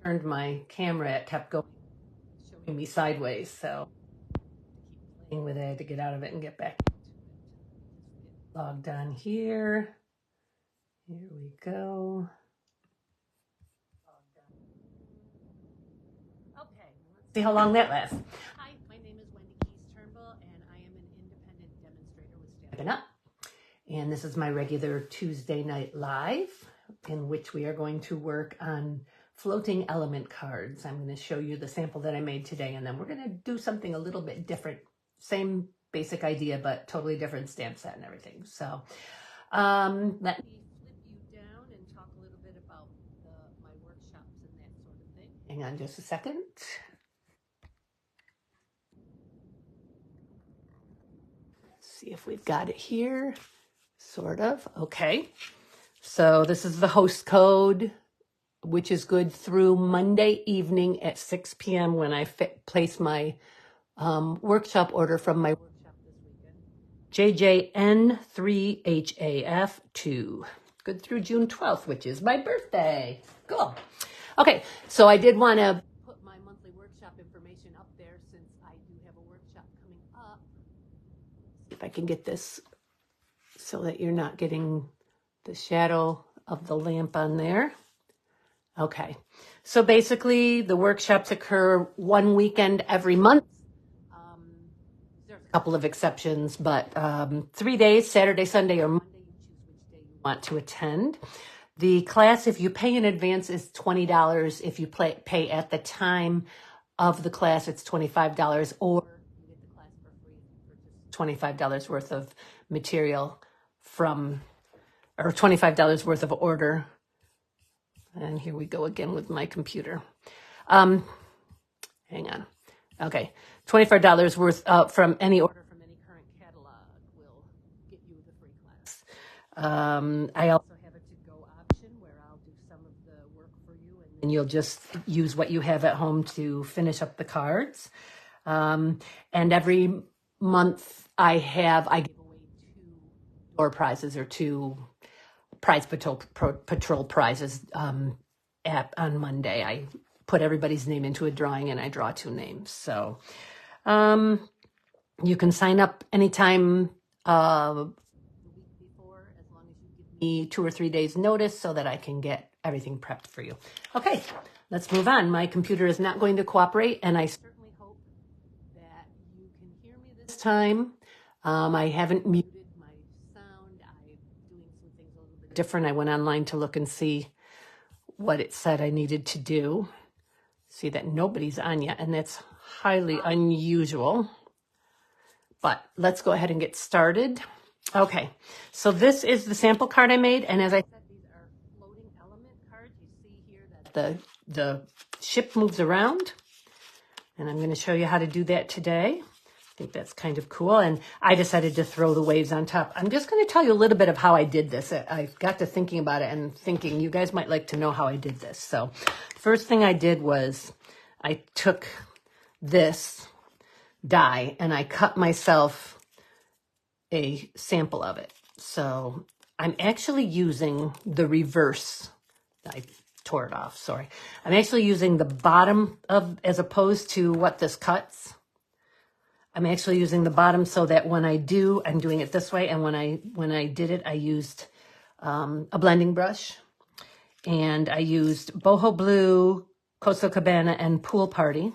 turned my camera, it kept going, showing me sideways. So keep playing with it to get out of it and get back into it. Logged on here. Here we go. Okay, let's see how long that lasts. Hi, my name is Wendy Turnbull, and I am an independent demonstrator with Stampin' Up. And this is my regular Tuesday night live, in which we are going to work on floating element cards. I'm going to show you the sample that I made today, and then we're going to do something a little bit different. Same basic idea, but totally different stamp set and everything. So let me flip you down and talk a little bit about my workshops and that sort of thing. Hang on just a second. Let's see if we've got it here. Sort of. Okay. So this is the host code, which is good through Monday evening at 6 p.m. when I place my workshop order from my workshop this weekend. JJN3HAF2. Good through June 12th, which is my birthday. Cool. Okay, so I did want to put my monthly workshop information up there since I do have a workshop coming up. See if I can get this so that you're not getting the shadow of the lamp on there. Okay, so basically the workshops occur one weekend every month. There's a couple of exceptions, but 3 days, Saturday, Sunday, or Monday, you choose which day you want to attend. The class, if you pay in advance, is $20. If you pay at the time of the class, it's $25, or you get the class for free for just $25 worth of material or $25 worth of order. And here we go again with my computer. Hang on. Okay, $25 worth from any order from any current catalog will get you the free class. I also have a to-go option where I'll do some of the work for you, and you'll just use what you have at home to finish up the cards. And every month I give away 2 door prizes or 2 Prize Patrol prizes on Monday. I put everybody's name into a drawing and I draw 2 names. So you can sign up anytime the week before, as long as you give me 2 or 3 days notice so that I can get everything prepped for you. Okay, let's move on. My computer is not going to cooperate, and I certainly hope that you can hear me this time. I haven't muted my sound. I'm doing some things a little bit different. I went online to look and see what it said I needed to do. See that nobody's on yet, and that's highly unusual. But let's go ahead and get started. Okay, so this is the sample card I made, and as I said, these are floating element cards. You see here that the ship moves around, and I'm going to show you how to do that today. I think that's kind of cool, and I decided to throw the waves on top. I'm just going to tell you a little bit of how I did this. I got to thinking about it and thinking you guys might like to know how I did this. So first thing I did was I took this die and I cut myself a sample of it. So I'm actually using the reverse. I tore it off, sorry. I'm actually using the bottom as opposed to what this cuts. I'm actually using the bottom so that when I'm doing it this way, and when I did it, I used a blending brush, and I used Boho Blue, Coastal Cabana, and Pool Party,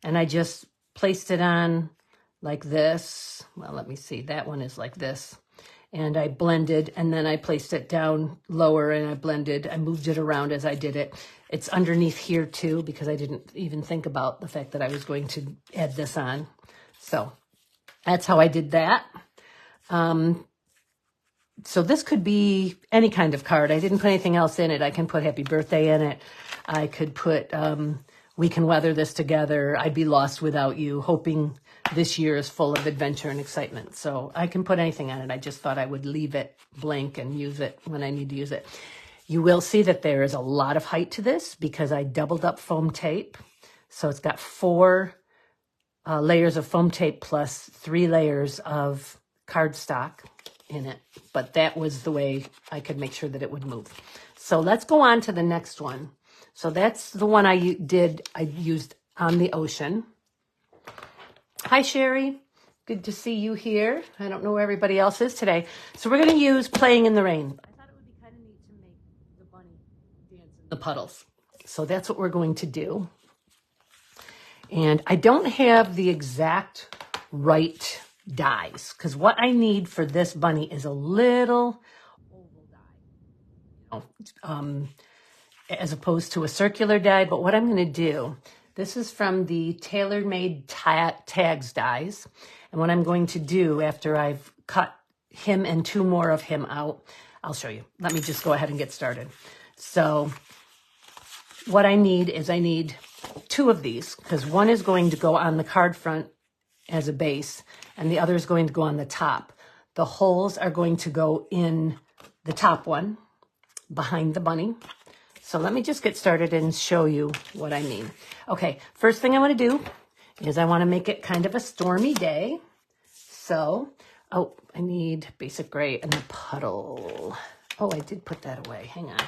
and I just placed it on like this. Well, let me see. That one is like this. And I blended, and then I placed it down lower, and I blended. I moved it around as I did it. It's underneath here too, because I didn't even think about the fact that I was going to add this on. So that's how I did that. So this could be any kind of card. I didn't put anything else in it. I can put Happy Birthday in it. I could put We Can Weather This Together. I'd Be Lost Without You, hoping this year is full of adventure and excitement. So I can put anything on it. I just thought I would leave it blank and use it when I need to use it. You will see that there is a lot of height to this because I doubled up foam tape. So it's got 4 layers of foam tape plus 3 layers of cardstock in it. But that was the way I could make sure that it would move. So let's go on to the next one. So that's the one I used on the ocean. Hi, Sherry. Good to see you here. I don't know where everybody else is today. So we're going to use Playing in the Rain. I thought it would be kind of neat to make the bunny dance in the puddles. So that's what we're going to do. And I don't have the exact right dies, because what I need for this bunny is a little oval die, as opposed to a circular die. But what I'm going to do, this is from the Tailor-Made Tags dies. And what I'm going to do after I've cut him and two more of him out, I'll show you. Let me just go ahead and get started. So what I need is I need two of these, because one is going to go on the card front as a base and the other is going to go on the top. The holes are going to go in the top one behind the bunny. So let me just get started and show you what I mean. Okay, first thing I want to do is I want to make it kind of a stormy day. So, oh, I need basic gray and the puddle. Oh, I did put that away. Hang on.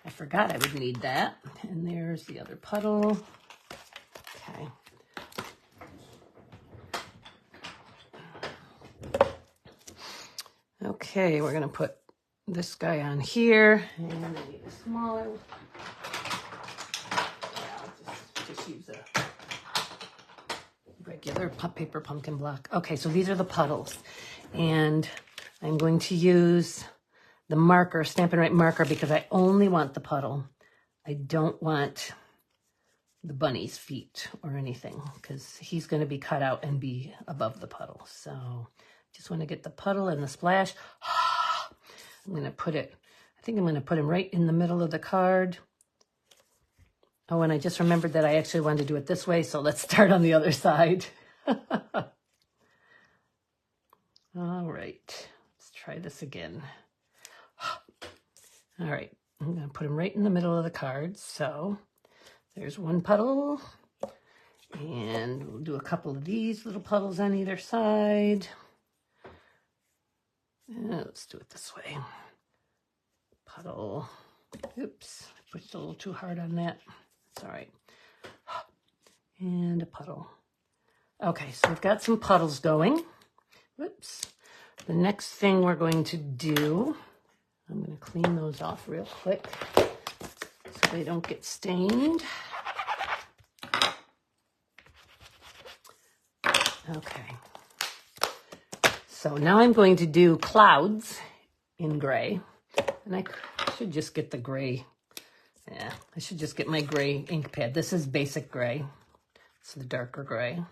I forgot I would need that. And there's the other puddle. Okay. Okay, we're going to put this guy on here. And I need a smaller. I'll just use a regular paper pumpkin block. Okay, so these are the puddles. And I'm going to use the marker, Stampin' Right marker, because I only want the puddle. I don't want the bunny's feet or anything, because he's going to be cut out and be above the puddle. So just want to get the puddle and the splash. I'm going to put it, I think I'm going to put him right in the middle of the card. Oh, and I just remembered that I actually wanted to do it this way, so let's start on the other side. All right, let's try this again. All right, I'm going to put him right in the middle of the card. So there's one puddle, and we'll do a couple of these little puddles on either side. Let's do it this way. Puddle. Oops, I pushed a little too hard on that. It's all right. And a puddle. Okay, so we've got some puddles going. Whoops. The next thing we're going to do, I'm going to clean those off real quick so they don't get stained. Okay. So now I'm going to do clouds in gray. And I should just get the gray. Yeah, I should just get my gray ink pad. This is basic gray. It's the darker gray.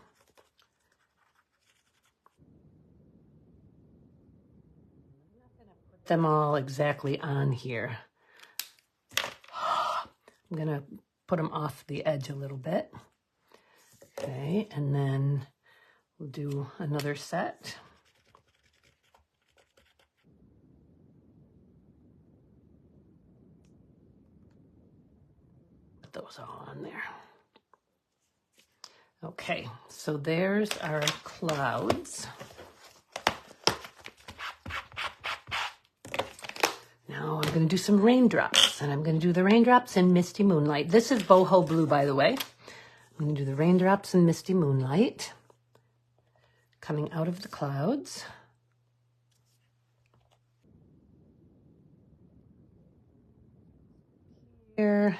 Them all exactly on here. I'm going to put them off the edge a little bit. Okay, and then we'll do another set. Put those all on there. Okay, so there's our clouds. Now I'm going to do some raindrops, and I'm going to do the raindrops in Misty Moonlight. This is Boho Blue, by the way. I'm going to do the raindrops in Misty Moonlight coming out of the clouds. Here.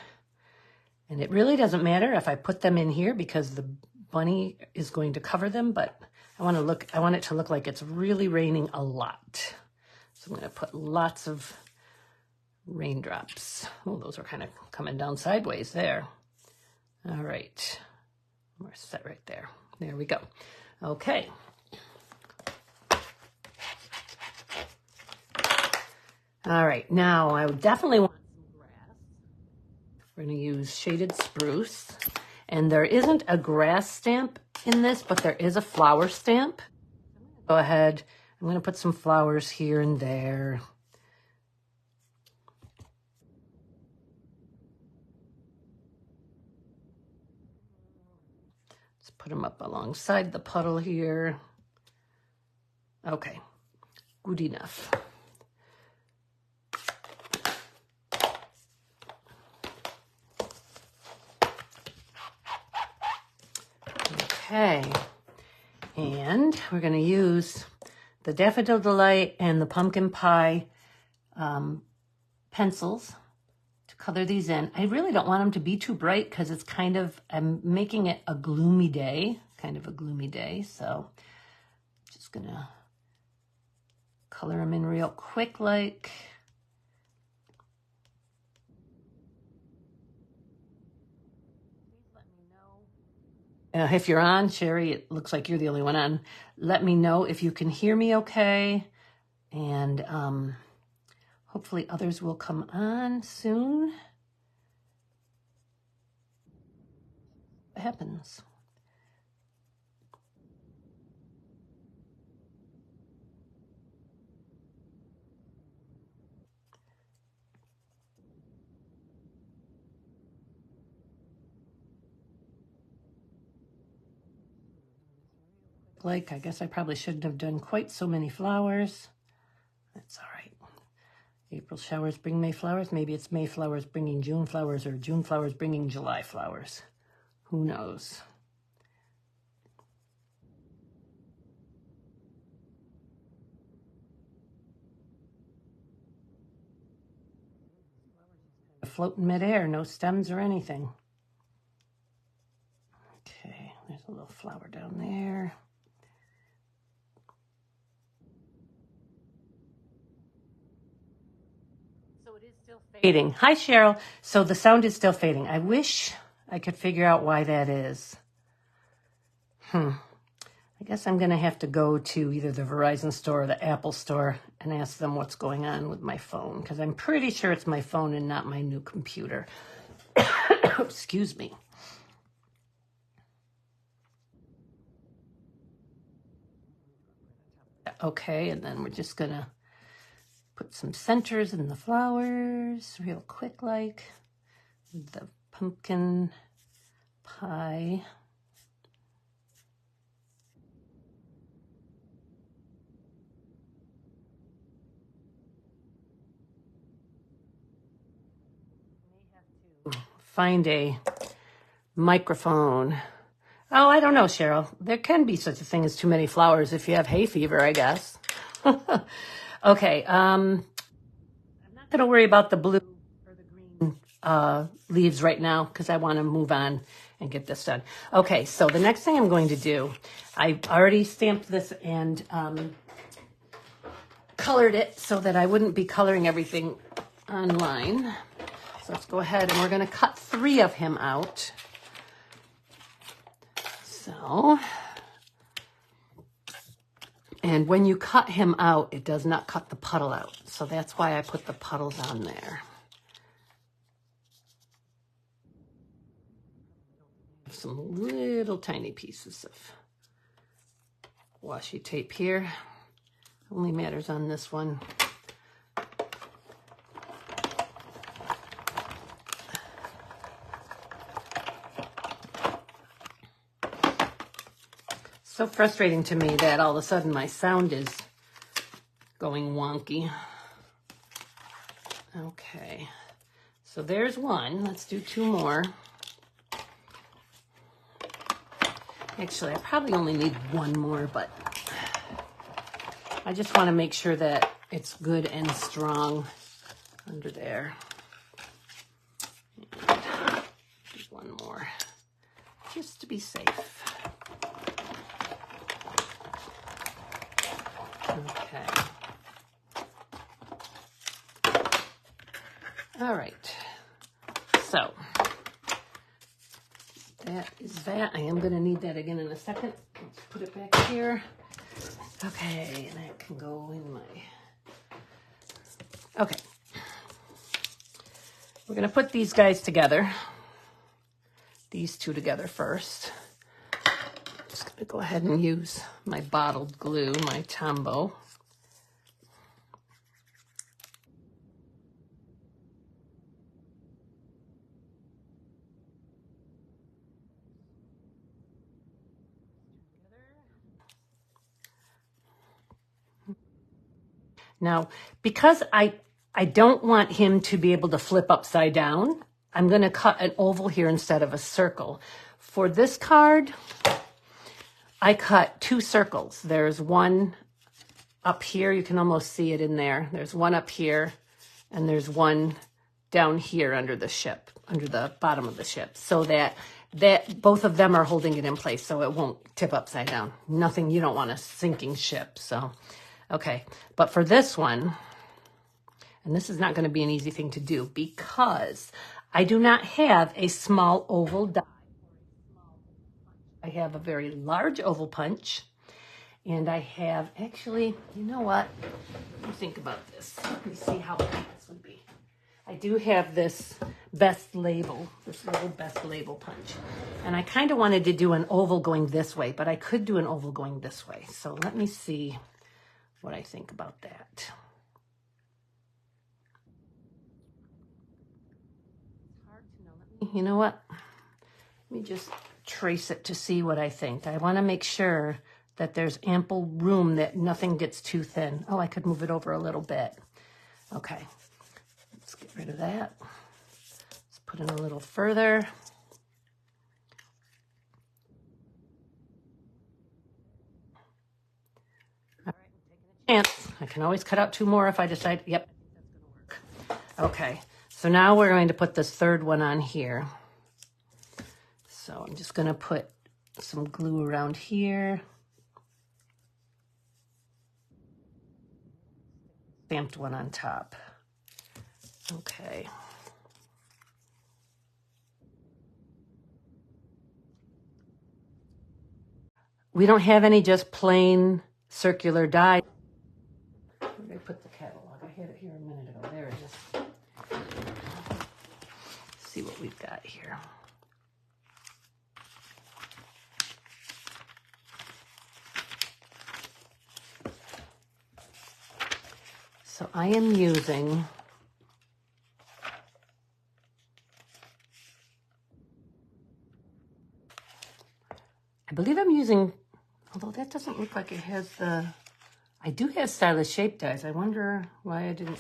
And it really doesn't matter if I put them in here because the bunny is going to cover them, but I want it to look like it's really raining a lot. So I'm going to put lots of raindrops. Oh, those are kind of coming down sideways there. All right. We're set right there. There we go. Okay. All right. Now I would definitely want some grass. We're going to use Shaded Spruce. And there isn't a grass stamp in this, but there is a flower stamp. Go ahead. I'm going to put some flowers here and there. Let's put them up alongside the puddle here. Okay, good enough. Okay, and we're going to use the Daffodil Delight and the Pumpkin Pie pencils to color these in. I really don't want them to be too bright because it's kind of, I'm making it a gloomy day, so just going to color them in real quick like. If you're on, Sherry, it looks like you're the only one on. Let me know if you can hear me okay. And hopefully others will come on soon. What happens? Like, I guess I probably shouldn't have done quite so many flowers. That's all right. April showers bring May flowers. Maybe it's May flowers bringing June flowers, or June flowers bringing July flowers. Who knows? Float in midair, no stems or anything. Okay, there's a little flower down there. So it is still fading. Hi, Cheryl. So the sound is still fading. I wish I could figure out why that is. I guess I'm going to have to go to either the Verizon store or the Apple store and ask them what's going on with my phone, because I'm pretty sure it's my phone and not my new computer. Excuse me. Okay, and then we're just going to put some centers in the flowers real quick like with the pumpkin pie. Find a microphone. Oh, I don't know, Cheryl. There can be such a thing as too many flowers if you have hay fever, I guess. Okay, I'm not going to worry about the blue or the green leaves right now because I want to move on and get this done. Okay, so the next thing I'm going to do, I already stamped this and colored it so that I wouldn't be coloring everything online. So let's go ahead and we're going to cut 3 of him out. So, and when you cut him out, it does not cut the puddle out. So that's why I put the puddles on there. Some little tiny pieces of washi tape here. Only matters on this one. So frustrating to me that all of a sudden my sound is going wonky. Okay, so there's one. Let's do 2 more. Actually, I probably only need 1 more, but I just want to make sure that it's good and strong under there. And do 1 more, just to be safe. Okay. All right. So that is that. I am going to need that again in a second. Let's put it back here. Okay, and that can go in my... Okay. We're going to put these guys together. These 2 together first. Just going to go ahead and use my bottled glue, my Tombow. Now, because I don't want him to be able to flip upside down, I'm going to cut an oval here instead of a circle. For this card, I cut 2 circles. There's one up here. You can almost see it in there. There's one up here, and there's one down here under the ship, under the bottom of the ship, so that both of them are holding it in place so it won't tip upside down. Nothing, you don't want a sinking ship. So, okay. But for this one, and this is not going to be an easy thing to do because I do not have a small oval die. I have a very large oval punch, and I have, actually, you know what? Let me think about this. Let me see how big this would be. I do have this best label, this little best label punch. And I kind of wanted to do an oval going this way, but I could do an oval going this way. So let me see what I think about that. It's hard to know. You know what? Let me just trace it to see what I think. I want to make sure that there's ample room, that nothing gets too thin. Oh, I could move it over a little bit. Okay, let's get rid of that. Let's put in a little further. All right, I'm taking a chance. I can always cut out 2 more if I decide, yep, that's gonna work. Okay, so now we're going to put this third one on here. So I'm just gonna put some glue around here. Stamped one on top. Okay. We don't have any just plain circular die. Where did I put the catalog? I had it here a minute ago. There it is. Let's see what we've got here. So I am using I believe I'm using, although that doesn't look like it has the, I do have stylish shape dies. I wonder why I didn't,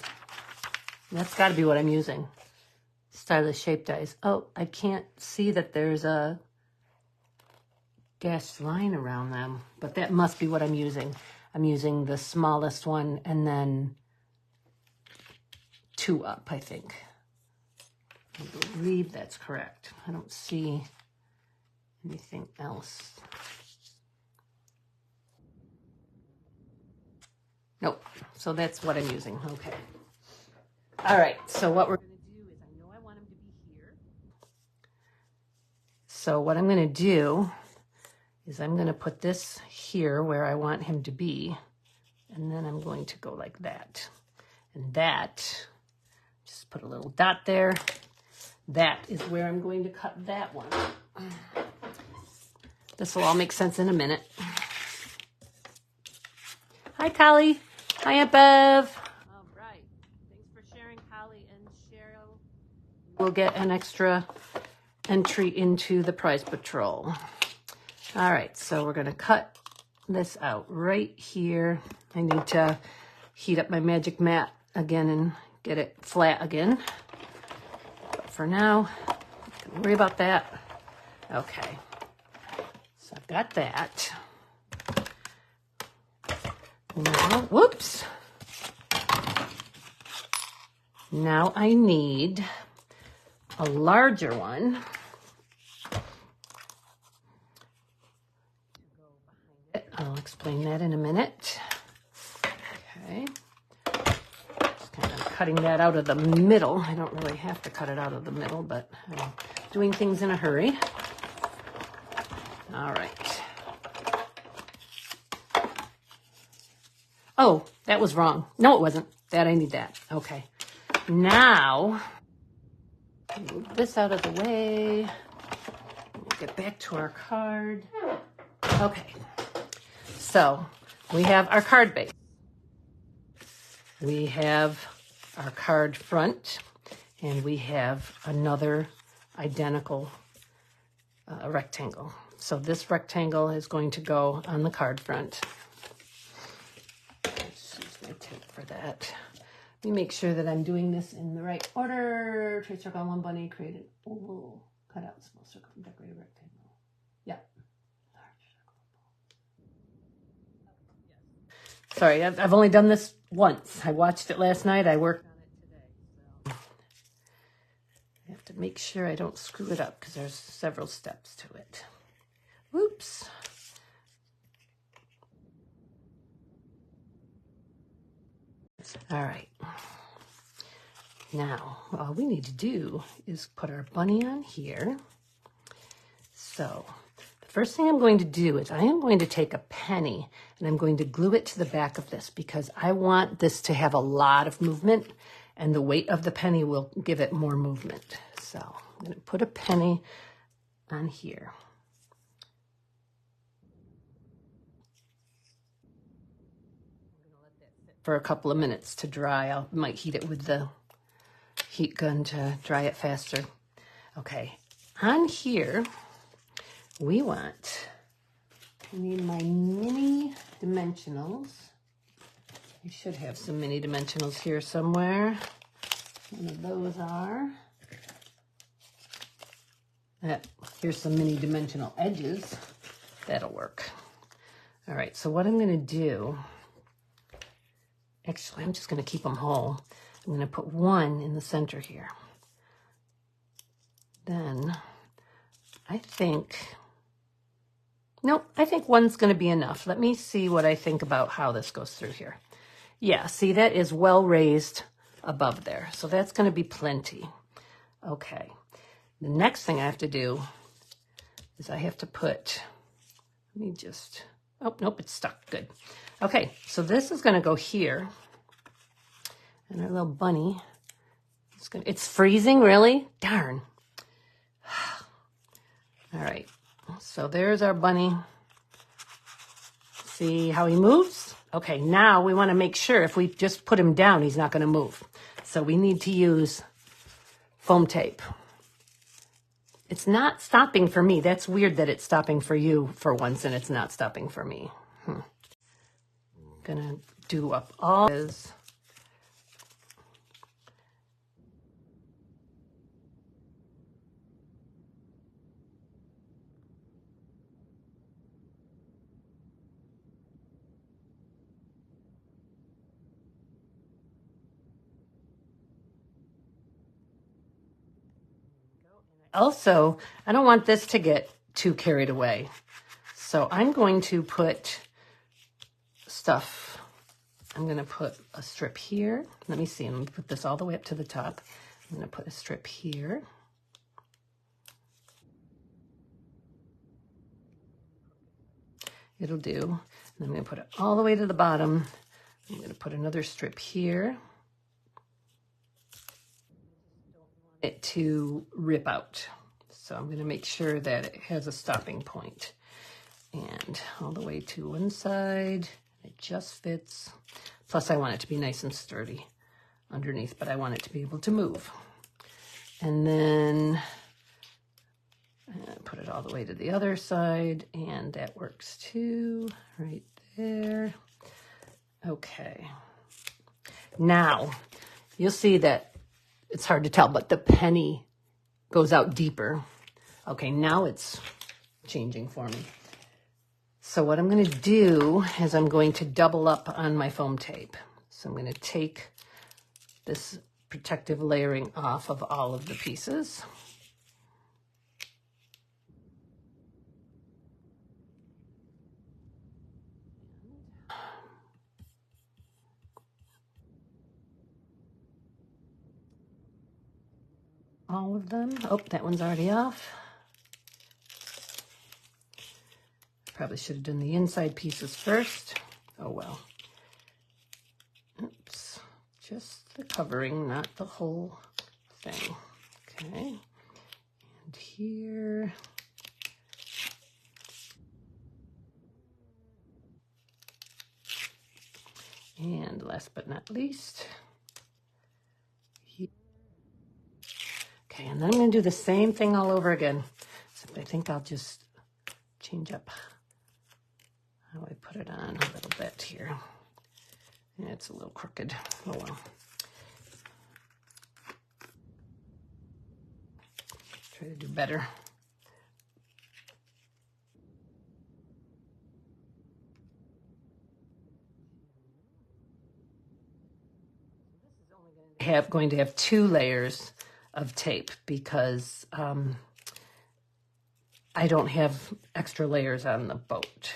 that's got to be what I'm using. Stylish shape dies. Oh, I can't see that there's a dashed line around them, but that must be what I'm using. I'm using the smallest one and then 2 up, I think. I believe that's correct. I don't see anything else. Nope. So that's what I'm using. Okay. All right. So what we're going to do is, I know I want him to be here. So what I'm going to do is I'm going to put this here where I want him to be. And then I'm going to go like that. And that, just put a little dot there. That is where I'm going to cut that one. This will all make sense in a minute. Hi, Collie. Hi, Aunt Bev. All right. Thanks for sharing, Collie and Cheryl. We'll get an extra entry into the prize patrol. All right. So we're going to cut this out right here. I need to heat up my magic mat again and get it flat again. But for now, don't worry about that. Okay. So I've got that. Now, whoops. Now I need a larger one. I'll explain that in a minute. Okay. Just kind of cutting that out of the middle. I don't really have to cut it out of the middle, but I'm doing things in a hurry. All right. Oh, that was wrong. No, it wasn't. That I need that. Okay. Now, move this out of the way. We'll get back to our card. Okay. So we have our card base. We have our card front, and we have another identical rectangle. So this rectangle is going to go on the card front. Let's use my tape for that. Let me make sure that I'm doing this in the right order. Trace circle on one bunny, create an oval, cut out small circle, decorate a rectangle. Yep. Sorry, I've only done this once. I watched it last night. I worked on it today. So I have to make sure I don't screw it up because there's several steps to it. Whoops. All right. Now, all we need to do is put our bunny on here. So the first thing I'm going to do is I am going to take a penny and I'm going to glue it to the back of this because I want this to have a lot of movement and the weight of the penny will give it more movement. So I'm going to put a penny on here. For a couple of minutes to dry. I might heat it with the heat gun to dry it faster. Okay, on here, we need my mini dimensionals. I should have some mini dimensionals here somewhere. One of those are. Here's some mini dimensional edges. That'll work. All right, so what I'm gonna do, actually, I'm just going to keep them whole. I'm going to put one in the center here. Then I think one's going to be enough. Let me see what I think about how this goes through here. Yeah, see, that is well raised above there. So that's going to be plenty. Okay. The next thing I have to do is I have to put, oh, nope, it's stuck. Good. Okay, so this is going to go here. And our little bunny, it's freezing, really? Darn. All right, so there's our bunny. See how he moves? Okay, now we want to make sure if we just put him down, he's not going to move. So we need to use foam tape. It's not stopping for me. That's weird that it's stopping for you for once and it's not stopping for me. Gonna do up all this. Also, I don't want this to get too carried away. So I'm going to put stuff. I'm going to put a strip here. Let me see. I'm going to put this all the way up to the top. I'm going to put a strip here. It'll do. And I'm going to put it all the way to the bottom. I'm going to put another strip here. It to rip out. So I'm going to make sure that it has a stopping point. And all the way to one side. It just fits. Plus I want it to be nice and sturdy underneath, but I want it to be able to move. And then put it all the way to the other side, and that works too, right there. Okay. Now, you'll see that it's hard to tell, but the penny goes out deeper. Okay, now it's changing for me. So what I'm going to do is I'm going to double up on my foam tape. So I'm going to take this protective layering off of all of the pieces. All of them. Oh, that one's already off. Probably should have done the inside pieces first. Oh well. Oops. Just the covering, not the whole thing. Okay. And here. And last but not least, here. Okay, and then I'm going to do the same thing all over again. Except I think I'll just change up how I put it on a little bit here. Yeah, it's a little crooked. Oh well. Try to do better. going to have 2 layers of tape because I don't have extra layers on the boat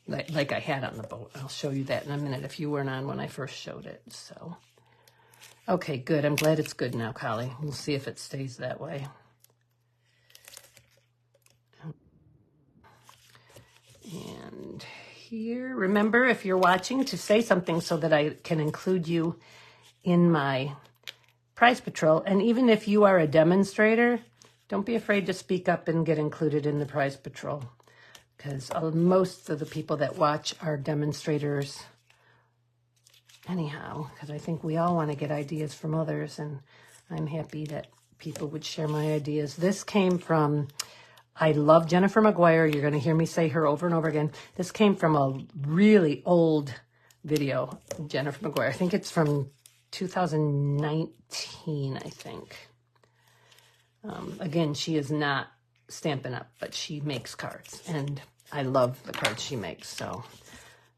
like I had on the boat. I'll show you that in a minute if you weren't on when I first showed it. So, okay, good. I'm glad it's good now, Collie. We'll see if it stays that way. And here, remember, if you're watching, to say something so that I can include you in my prize patrol. And even if you are a demonstrator, don't be afraid to speak up and get included in the prize patrol, because most of the people that watch are demonstrators anyhow, because I think we all want to get ideas from others, and I'm happy that people would share my ideas. This came from, I love Jennifer McGuire. You're going to hear me say her over and over again. This came from a really old video, Jennifer McGuire. I think it's from 2019, I think. Again, she is not Stampin' Up, but she makes cards, and I love the cards she makes, so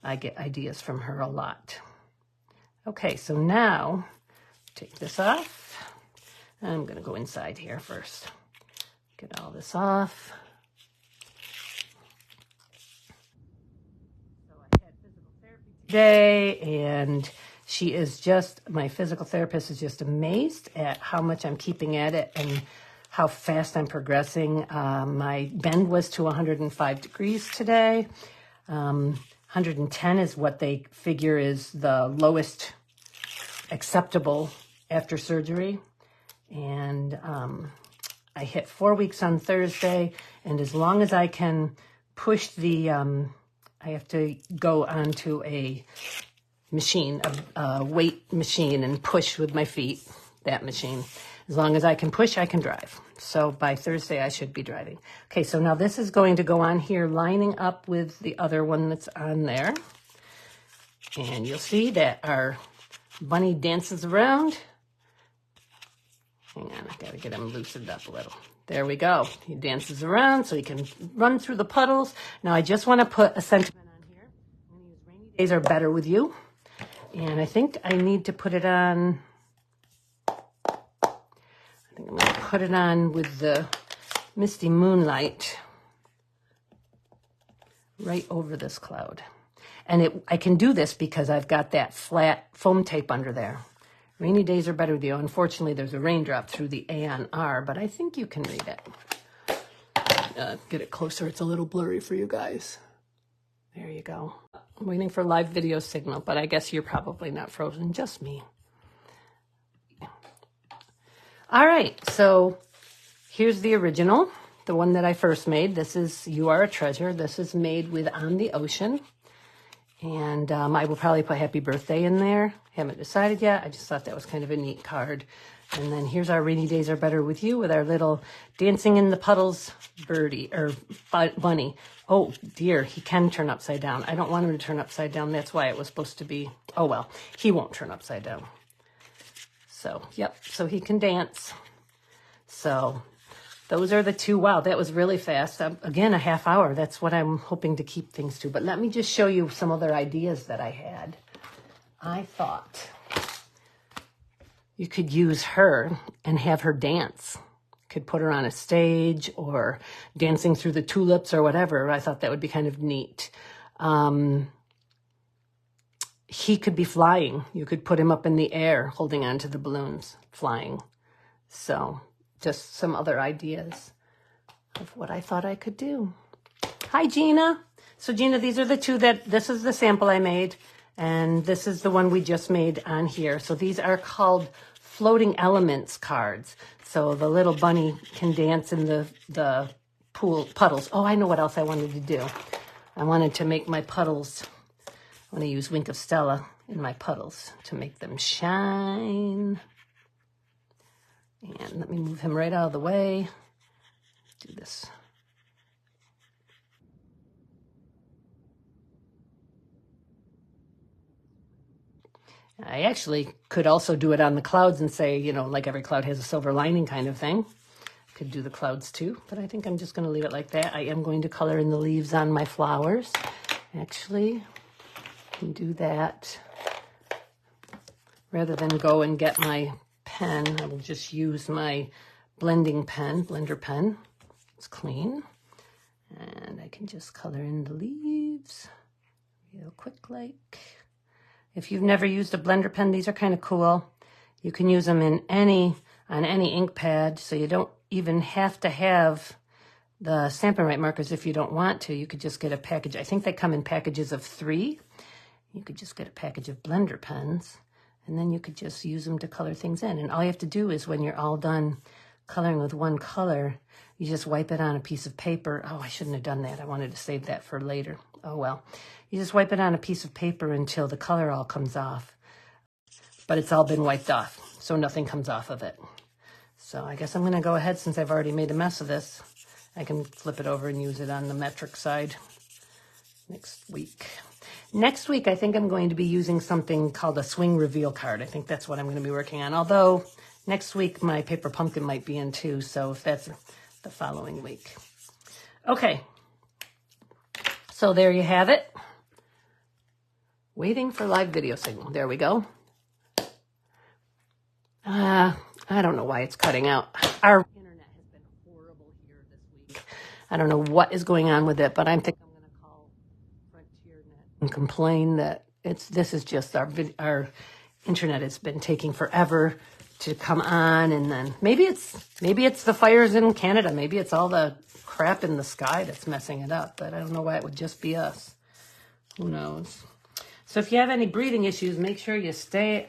I get ideas from her a lot. Okay, so now, take this off. I'm going to go inside here first. Get all this off. So I had physical therapy today, and she is just, my physical therapist is just amazed at how much I'm keeping at it and how fast I'm progressing. My bend was to 105 degrees today. 110 is what they figure is the lowest acceptable after surgery. And I hit 4 weeks on Thursday, and as long as I can push the, I have to go onto a machine, a weight machine, and push with my feet, that machine. As long as I can push, I can drive. So by Thursday, I should be driving. Okay, so now this is going to go on here, lining up with the other one that's on there. And you'll see that our bunny dances around. Hang on, I gotta get him loosened up a little. There we go. He dances around so he can run through the puddles. Now I just want to put a sentiment on here. I'm going to use Rainy Days Are Better With You. And I think I need to put it on, I think I'm going to put it on with the Misty Moonlight right over this cloud. And I can do this because I've got that flat foam tape under there. Rainy Days Are Better With You. Unfortunately, there's a raindrop through the A on R, but I think you can read it. Get it closer. It's a little blurry for you guys. There you go. I'm waiting for live video signal, but I guess you're probably not frozen, just me. All right, so here's the original, the one that I first made. This is You Are a Treasure. This is made with On the Ocean. And I will probably put Happy Birthday in there. Haven't decided yet. I just thought that was kind of a neat card. And then here's our Rainy Days Are Better With You with our little Dancing in the Puddles birdie, or bunny. Oh, dear, he can turn upside down. I don't want him to turn upside down. That's why it was supposed to be, oh, well, he won't turn upside down. So, yep, so he can dance. So those are the two. Wow, that was really fast. Again, a half hour. That's what I'm hoping to keep things to. But let me just show you some other ideas that I had. I thought you could use her and have her dance. Could put her on a stage or dancing through the tulips or whatever. I thought that would be kind of neat. He could be flying. You could put him up in the air holding onto the balloons, flying. So just some other ideas of what I thought I could do. Hi, Gina. So, Gina, these are the two this is the sample I made, and this is the one we just made on here. So these are called Floating Elements cards. So the little bunny can dance in the pool puddles. Oh, I know what else I wanted to do. I wanted to make my puddles. I want to use Wink of Stella in my puddles to make them shine. And let me move him right out of the way. Do this. I actually could also do it on the clouds and say, you know, like every cloud has a silver lining kind of thing. Could do the clouds too, but I think I'm just going to leave it like that. I am going to color in the leaves on my flowers. Actually, I can do that rather than go and get my pen, I will just use my blending pen, blender pen. It's clean. And I can just color in the leaves real quick like. If you've never used a blender pen, these are kind of cool. You can use them on any ink pad, so you don't even have to have the Stampin' Right markers if you don't want to. You could just get a package. I think they come in packages of 3. You could just get a package of blender pens, and then you could just use them to color things in. And all you have to do is when you're all done coloring with one color, you just wipe it on a piece of paper. Oh, I shouldn't have done that. I wanted to save that for later. Oh, well. You just wipe it on a piece of paper until the color all comes off. But it's all been wiped off, so nothing comes off of it. So I guess I'm going to go ahead, since I've already made a mess of this. I can flip it over and use it on the metric side next week. Next week, I think I'm going to be using something called a swing reveal card. I think that's what I'm going to be working on. Although next week, my paper pumpkin might be in too, so if that's the following week. Okay, so there you have it. Waiting for live video signal. There we go. I don't know why it's cutting out. Our internet has been horrible here this week. I don't know what is going on with it, but I think I'm going to call FrontierNet and complain that this is just our internet has been taking forever to come on, and then maybe it's the fires in Canada. Maybe it's all the crap in the sky that's messing it up, but I don't know why it would just be us. Who knows? So if you have any breathing issues, make sure you stay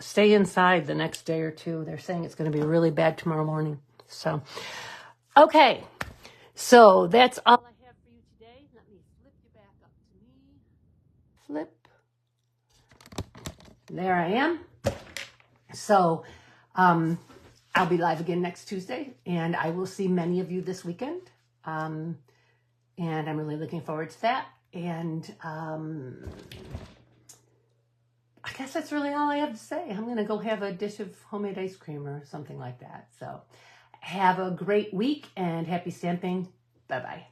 stay inside the next day or two. They're saying it's going to be really bad tomorrow morning. So, okay. So that's all I have for you today. Let me flip you back up to me. Flip. There I am. So, I'll be live again next Tuesday, and I will see many of you this weekend. And I'm really looking forward to that. And I guess that's really all I have to say. I'm going to go have a dish of homemade ice cream or something like that. So have a great week and happy stamping. Bye-bye.